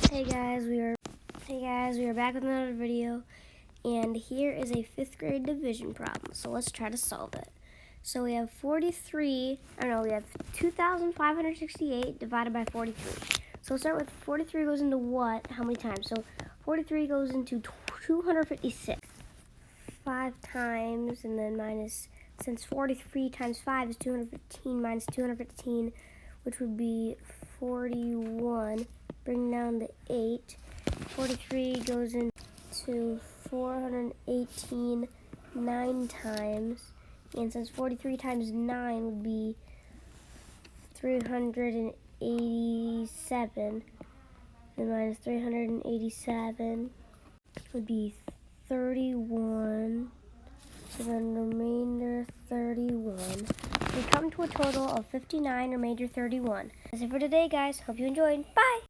Hey guys, we are back with another video, and here is a 5th grade division problem. So let's try to solve it. So we have 2,568 divided by 43. So we'll start with 43 goes into what? How many times? So 43 goes into 256. 5 times, and then minus, since 43 times 5 is 215, minus 215, which would be 41. Bring down the 8. 43 goes into 418 9 times. And since 43 times 9 would be 387, and minus 387 would be 31. So then remainder 31. We come to a total of 59, remainder 31. That's it for today, guys. Hope you enjoyed. Bye!